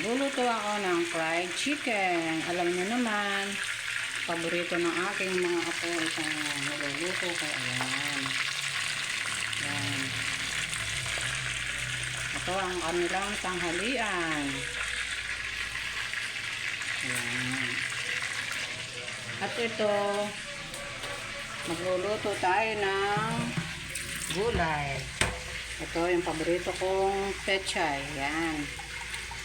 Luluto ako ng fried chicken. Alam niyo naman, paborito ng aking mga apo itong niluluto ko. Ayan. Ayan. Ito ang kanilang tanghalian. Ayan. At ito, magluluto tayo ng gulay. Ito yung paborito kong pechay. Ayan.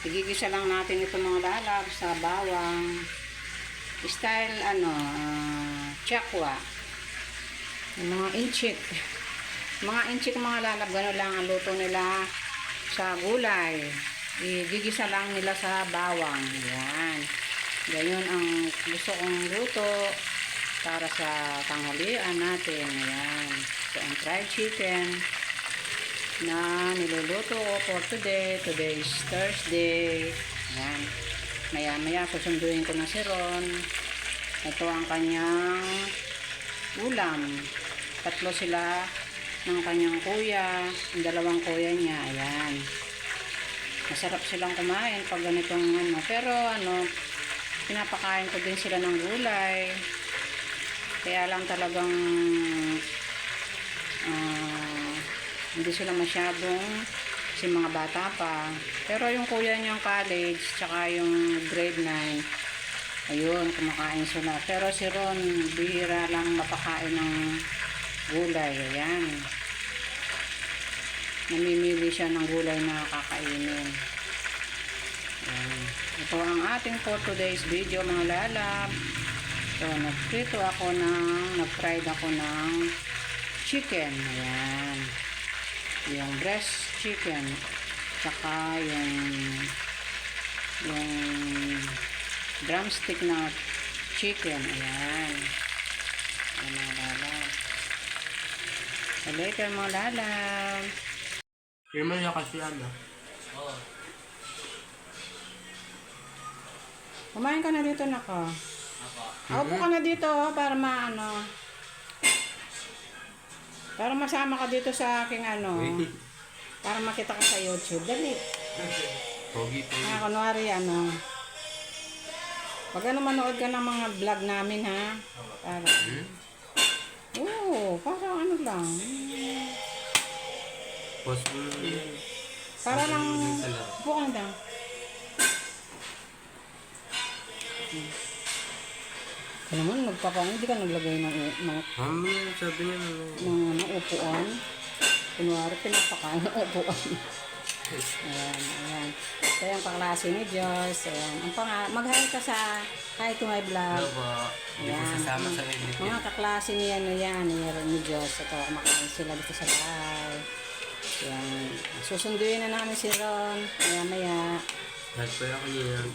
Igigisa lang natin ito mga lalab sa bawang. Style chakwa. Yung mga inchik. Mga inchik mga lalab, gano'n lang ang luto nila sa gulay. Igigisa lang nila sa bawang. Ayan. Ganyan ang gusto kong luto para sa tanghalian natin. Ayan. So, ang fried chicken na niluluto ko for today. Today is Thursday. Ayan. Maya-maya susunduin ko na si Ron. Ito ang kanyang ulam. Tatlo sila ng kanyang kuya. Yung dalawang kuya niya. Ayan. Masarap silang kumain pag ganitong Pero pinapakain ko din sila ng gulay. Kaya lang talagang hindi sila masyadong kasi mga bata pa. Pero yung kuya niyang college tsaka yung grade 9, ayun, kumakain sila. Pero si Ron, bihira lang mapakain ng gulay. Ayan. Namimili siya ng gulay na kakainin. Ayan. Ito ang ating for today's video mga lalab. So, nag-fried ako ng chicken. Ayan. Yung breast chicken. Tsaka yung drumstick na chicken. Ayan. Ayan mga lalab. So, later mga lalab. Firman niya kasi Oo. Kumain ka na dito, nako. Upo ka na dito para para masama ka dito sa aking para makita ka sa YouTube. Dali. Pogi. Kunwari pag manood ka ng mga vlog namin ha. Para. Para lang. Post mo. Para lang bukan lang. Ano man, hindi ka naglagay ng Sabi niya ng upuan. Kunwari, pinapakain ng upuan. Ayan. Ito yung kaklase ni Diyos. Ayan. Mag-hi ka hi to my vlog. Ayan. Mga kaklase niya ni Diyos. Ito, kumakain sila dito sa bahay. Ayan. Susunduin na namin si Ron. Maya-maya. Nagpaya ko niya.